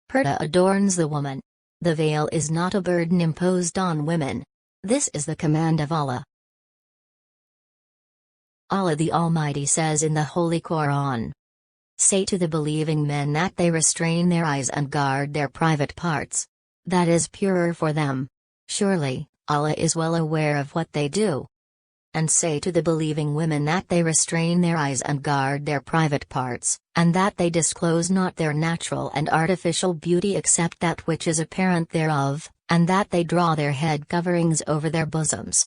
Purdah adorns the woman. The veil is not a burden imposed on women. This is the command of Allah. Allah the Almighty says in the Holy Quran, "Say to the believing men that they restrain their eyes and guard their private parts. That is purer for them. Surely, Allah is well aware of what they do." And say to the believing women that they restrain their eyes and guard their private parts, and that they disclose not their natural and artificial beauty except that which is apparent thereof, and that they draw their head coverings over their bosoms.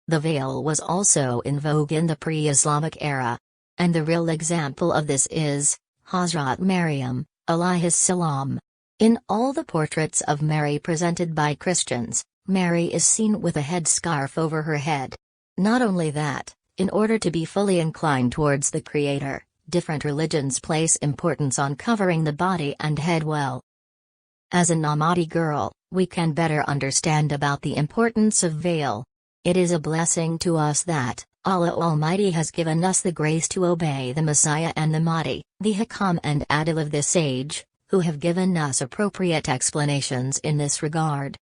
The veil was also in vogue in the pre-Islamic era. And the real example of this is Hazrat Maryam, alayhis salam. In all the portraits of Mary presented by Christians, Mary is seen with a headscarf over her head. Not only that, in order to be fully inclined towards the Creator, different religions place importance on covering the body and head well. As an Ahmadi girl, we can better understand about the importance of veil. It is a blessing to us that Allah Almighty has given us the grace to obey the Messiah and the Mahdi, the Hakam and Adil of this age, who have given us appropriate explanations in this regard.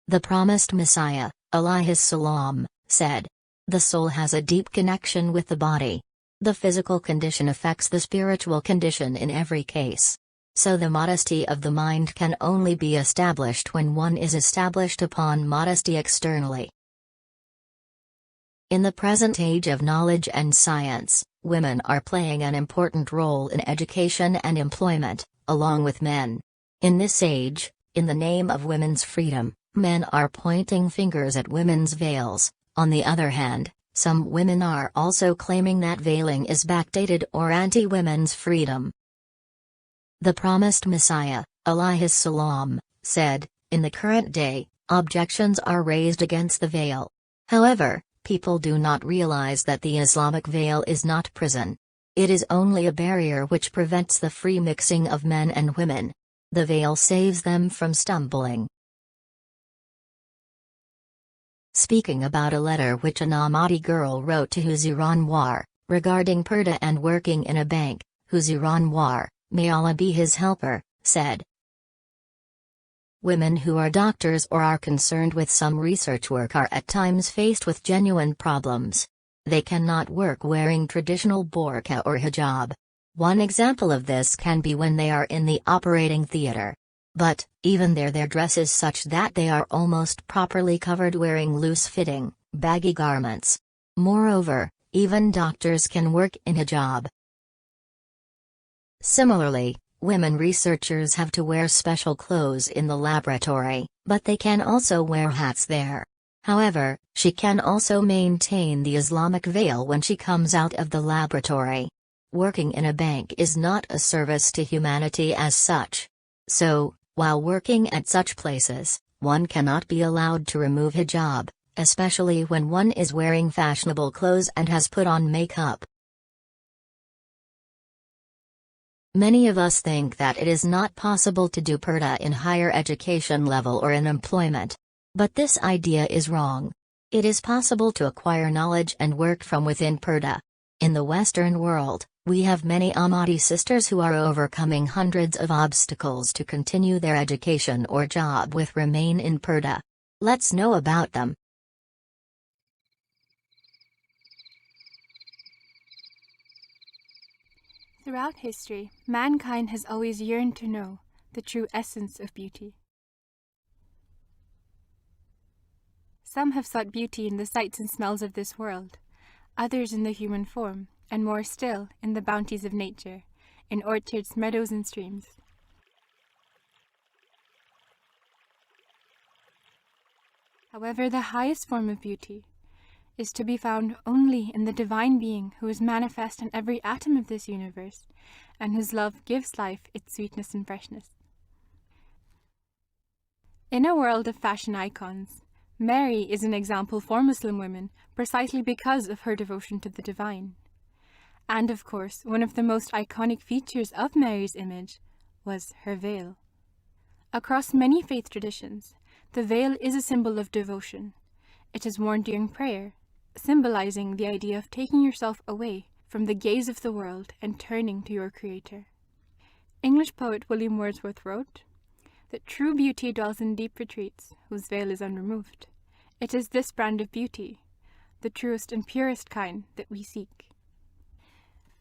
The promised Messiah, alayhis salam, said, "The soul has a deep connection with the body. The physical condition affects the spiritual condition in every case. So the modesty of the mind can only be established when one is established upon modesty externally." In the present age of knowledge and science, women are playing an important role in education and employment, along with men. In this age, in the name of women's freedom, men are pointing fingers at women's veils. On the other hand, some women are also claiming that veiling is backdated or anti-women's freedom. The promised Messiah, alayhis salam, said, "In the current day, objections are raised against the veil. However, people do not realize that the Islamic veil is not prison. It is only a barrier which prevents the free mixing of men and women. The veil saves them from stumbling." Speaking about a letter which an Ahmadi girl wrote to Huzur Anwar, regarding Purdah and working in a bank, Huzur Anwar, may Allah be his helper, said, "Women who are doctors or are concerned with some research work are at times faced with genuine problems. They cannot work wearing traditional burqa or hijab. One example of this can be when they are in the operating theater. But, even there their dress is such that they are almost properly covered wearing loose-fitting, baggy garments. Moreover, even doctors can work in hijab. Similarly, women researchers have to wear special clothes in the laboratory, but they can also wear hats there. However, she can also maintain the Islamic veil when she comes out of the laboratory. Working in a bank is not a service to humanity as such. So, while working at such places, one cannot be allowed to remove hijab, especially when one is wearing fashionable clothes and has put on makeup. Many of us think that it is not possible to do Purdah in higher education level or in employment. But this idea is wrong. It is possible to acquire knowledge and work from within Purdah. In the Western world, we have many Ahmadi sisters who are overcoming hundreds of obstacles to continue their education or job with remain in Purdah. Let's know about them. Throughout history, mankind has always yearned to know the true essence of beauty. Some have sought beauty in the sights and smells of this world, others in the human form, and more still in the bounties of nature, in orchards, meadows, and streams. However, the highest form of beauty is to be found only in the divine being who is manifest in every atom of this universe, and whose love gives life its sweetness and freshness. In a world of fashion icons, Mary is an example for Muslim women precisely because of her devotion to the divine. And of course, one of the most iconic features of Mary's image was her veil. Across many faith traditions, the veil is a symbol of devotion. It is worn during prayer, symbolizing the idea of taking yourself away from the gaze of the world and turning to your Creator. English poet William Wordsworth wrote that true beauty dwells in deep retreats whose veil is unremoved. It is this brand of beauty, the truest and purest kind, that we seek.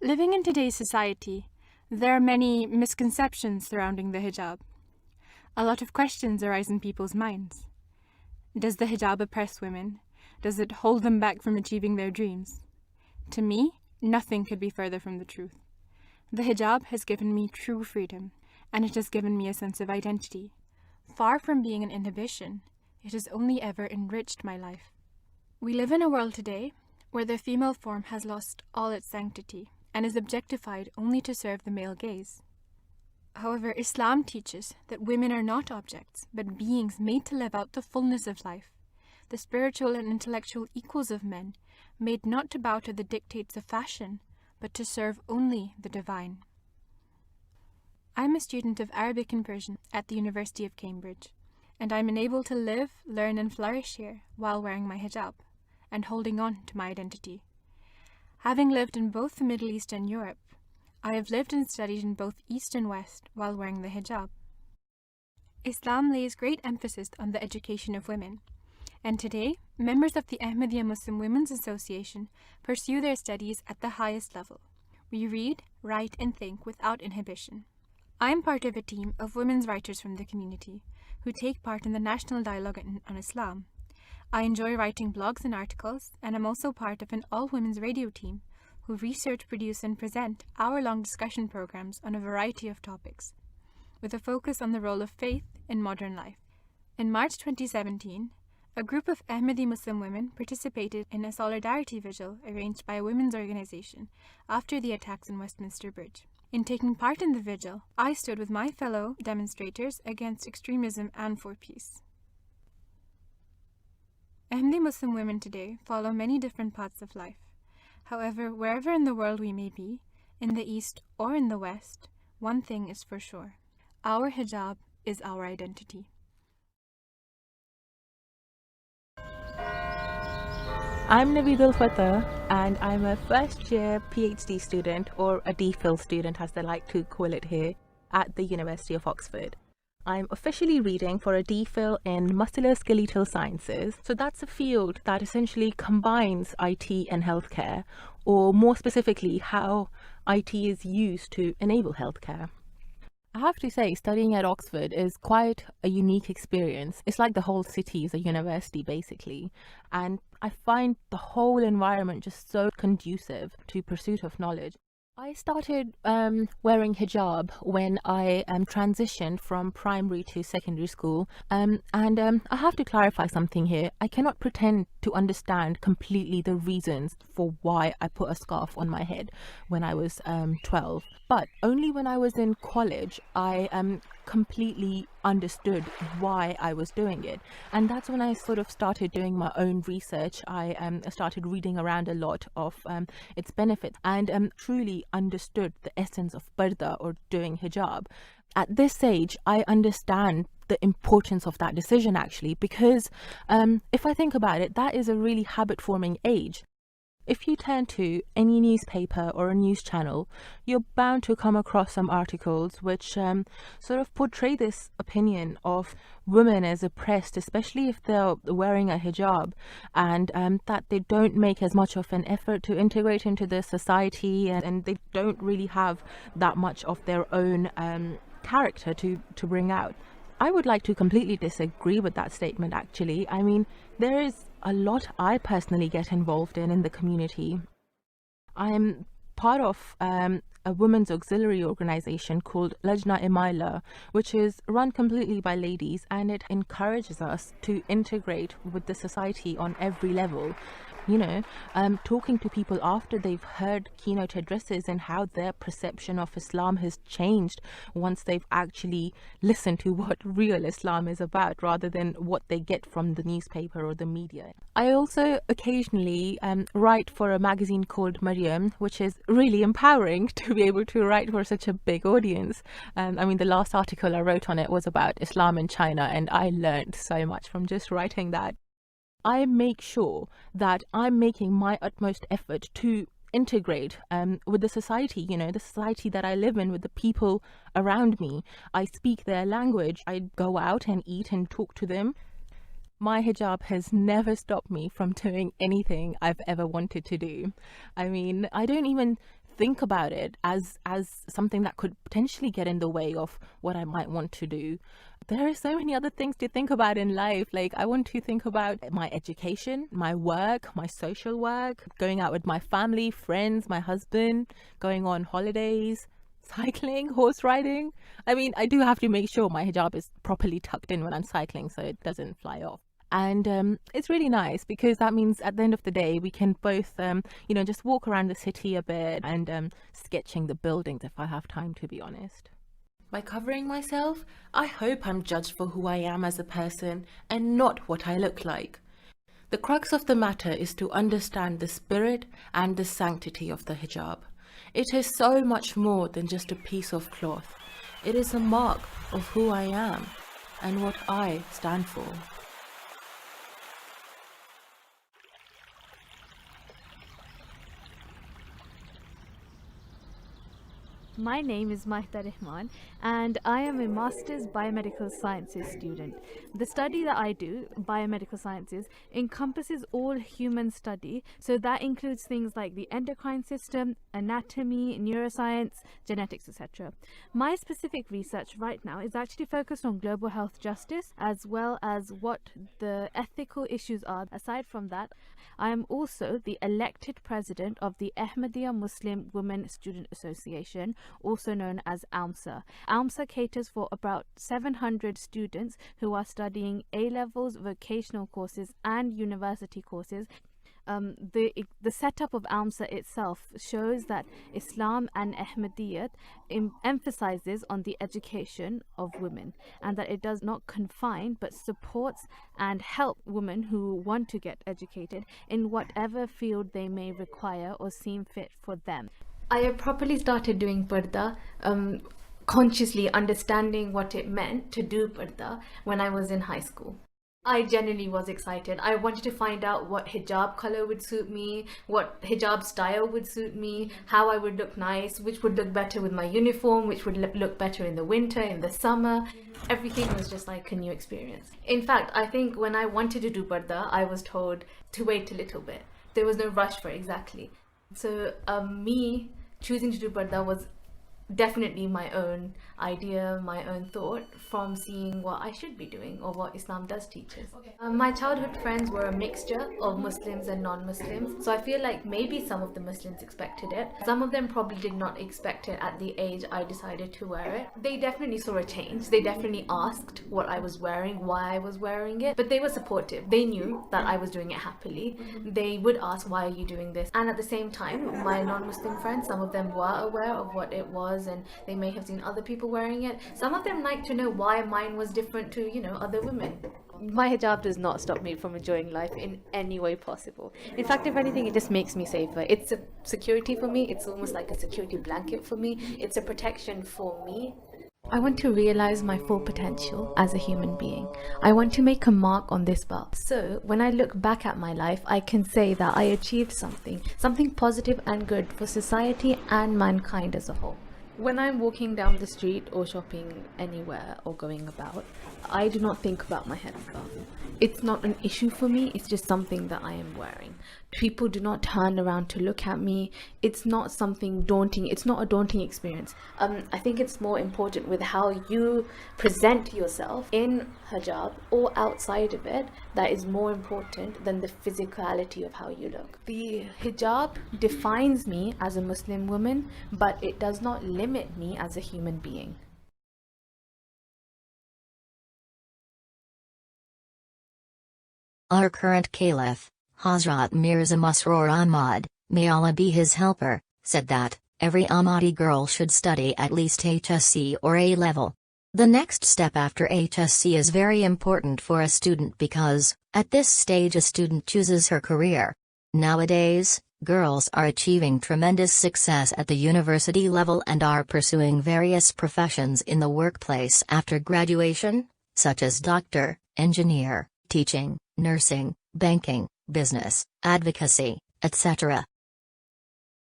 Living in today's society, there are many misconceptions surrounding the hijab. A lot of questions arise in people's minds. Does the hijab oppress women? Does it hold them back from achieving their dreams? To me, nothing could be further from the truth. The hijab has given me true freedom, and it has given me a sense of identity. Far from being an inhibition, it has only ever enriched my life. We live in a world today where the female form has lost all its sanctity and is objectified only to serve the male gaze. However, Islam teaches that women are not objects, but beings made to live out the fullness of life, the spiritual and intellectual equals of men, made not to bow to the dictates of fashion, but to serve only the divine. I am a student of Arabic and Persian at the University of Cambridge, and I am enabled to live, learn and flourish here while wearing my hijab and holding on to my identity. Having lived in both the Middle East and Europe, I have lived and studied in both East and West while wearing the hijab. Islam lays great emphasis on the education of women, and today, members of the Ahmadiyya Muslim Women's Association pursue their studies at the highest level. We read, write and think without inhibition. I am part of a team of women's writers from the community who take part in the National Dialogue on Islam. I enjoy writing blogs and articles, and I'm also part of an all-women's radio team who research, produce and present hour-long discussion programs on a variety of topics, with a focus on the role of faith in modern life. In March 2017, a group of Ahmadi Muslim women participated in a solidarity vigil arranged by a women's organization after the attacks on Westminster Bridge. In taking part in the vigil, I stood with my fellow demonstrators against extremism and for peace. Ahmadi Muslim women today follow many different paths of life. However, wherever in the world we may be, in the East or in the West, one thing is for sure: our hijab is our identity. I'm Naveed Fatah, and I'm a first-year PhD student, or a DPhil student as they like to call it here, at the University of Oxford. I'm officially reading for a DPhil in musculoskeletal sciences. So that's a field that essentially combines IT and healthcare, or more specifically, how IT is used to enable healthcare. I have to say, studying at Oxford is quite a unique experience. It's like the whole city is a university, basically. And I find the whole environment just so conducive to pursuit of knowledge. I started wearing hijab when I transitioned from primary to secondary school, and I have to clarify something here. I cannot pretend to understand completely the reasons for why I put a scarf on my head when I was 12, but only when I was in college I completely understood why I was doing it, and that's when I sort of started doing my own research. I started reading around a lot of its benefits, and truly understood the essence of Purdah, or doing hijab. At this age, I understand the importance of that decision, actually, because if I think about it, that is a really habit-forming age. If you turn to any newspaper or a news channel, you're bound to come across some articles which sort of portray this opinion of women as oppressed, especially if they're wearing a hijab, and that they don't make as much of an effort to integrate into the society, and they don't really have that much of their own character to bring out. I would like to completely disagree with that statement, actually. I mean, there is a lot I personally get involved in the community. I'm part of a women's auxiliary organization called Lajna Imaila, which is run completely by ladies, and it encourages us to integrate with the society on every level. You know, talking to people after they've heard keynote addresses and how their perception of Islam has changed once they've actually listened to what real Islam is about, rather than what they get from the newspaper or the media. I also occasionally write for a magazine called Maryam, which is really empowering to be able to write for such a big audience. I mean, the last article I wrote on it was about Islam in China, and I learned so much from just writing that. I make sure that I'm making my utmost effort to integrate with the society, the society that I live in, with the people around me. I speak their language. I go out and eat and talk to them. My hijab has never stopped me from doing anything I've ever wanted to do. I mean, I don't even think about it as something that could potentially get in the way of what I might want to do. There are so many other things to think about in life. Like, I want to think about my education, my work, my social work, going out with my family, friends, my husband, going on holidays, cycling, horse riding. I mean, I do have to make sure my hijab is properly tucked in when I'm cycling so it doesn't fly off. And it's really nice because that means at the end of the day we can both just walk around the city a bit and sketching the buildings if I have time, to be honest. By covering myself, I hope I'm judged for who I am as a person and not what I look like. The crux of the matter is to understand the spirit and the sanctity of the hijab. It is so much more than just a piece of cloth. It is a mark of who I am and what I stand for. My name is Mahida Rehman and I am a Master's Biomedical Sciences student. The study that I do, Biomedical Sciences, encompasses all human study, so that includes things like the endocrine system, anatomy, neuroscience, genetics, etc. My specific research right now is actually focused on global health justice as well as what the ethical issues are. Aside from that, I am also the elected president of the Ahmadiyya Muslim Women Student Association, also known as AMSA. AMSA caters for about 700 students who are studying A-levels, vocational courses and university courses. The setup of AMSA itself shows that Islam and Ahmadiyyat emphasizes on the education of women, and that it does not confine but supports and help women who want to get educated in whatever field they may require or seem fit for them. I have properly started doing Purdah, consciously understanding what it meant to do Purdah when I was in high school. I genuinely was excited. I wanted to find out what hijab color would suit me, what hijab style would suit me, how I would look nice, which would look better with my uniform, which would look better in the winter, in the summer. Everything was just like a new experience. In fact, I think when I wanted to do Purdah, I was told to wait a little bit. There was no rush for it exactly. So me choosing to do Purdah was definitely my own idea, my own thought from seeing what I should be doing or what Islam does teach us. My childhood friends were a mixture of Muslims and non-Muslims, so I feel like maybe some of the Muslims expected it. Some of them probably did not expect it at the age I decided to wear it. They definitely saw a change. They definitely asked what I was wearing, why I was wearing it, but they were supportive. They knew that I was doing it happily. They would ask, why are you doing this? And at the same time, my non-Muslim friends, some of them were aware of what it was and they may have seen other people wearing it. Some of them like to know why mine was different to, other women. My hijab does not stop me from enjoying life in any way possible. In fact, if anything, it just makes me safer. It's a security for me. It's almost like a security blanket for me. It's a protection for me. I want to realize my full potential as a human being. I want to make a mark on this belt. So when I look back at my life, I can say that I achieved something positive and good for society and mankind as a whole. When I'm walking down the street or shopping anywhere or going about, I do not think about my headscarf. It's not an issue for me, it's just something that I am wearing. People do not turn around to look at me. It's not something daunting, it's not a daunting experience. I think it's more important with how you present yourself in hijab or outside of it that is more important than the physicality of how you look. The hijab defines me as a Muslim woman, but it does not limit me as a human being. Our current caliph, Hazrat Mirza Masroor Ahmad, may Allah be his helper, said that every Ahmadi girl should study at least HSC or A-level. The next step after HSC is very important for a student because, at this stage a student chooses her career. Nowadays, girls are achieving tremendous success at the university level and are pursuing various professions in the workplace after graduation, such as doctor, engineer, teaching, nursing, banking, business, advocacy, etc.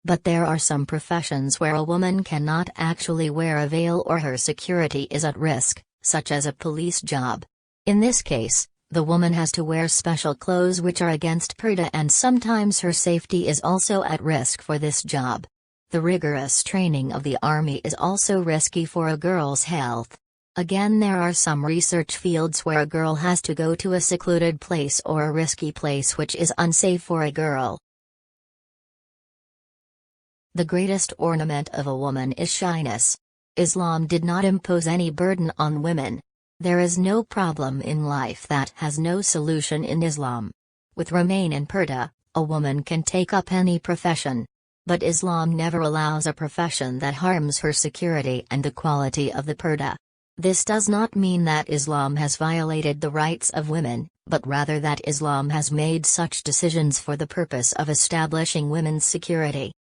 But there are some professions where a woman cannot actually wear a veil or her security is at risk, such as a police job. In this case, the woman has to wear special clothes which are against Purdah, and sometimes her safety is also at risk for this job. The rigorous training of the army is also risky for a girl's health. Again, there are some research fields where a girl has to go to a secluded place or a risky place which is unsafe for a girl. The greatest ornament of a woman is shyness. Islam did not impose any burden on women. There is no problem in life that has no solution in Islam. With Remain in Purdah, a woman can take up any profession. But Islam never allows a profession that harms her security and the quality of the Purdah. This does not mean that Islam has violated the rights of women, but rather that Islam has made such decisions for the purpose of establishing women's security.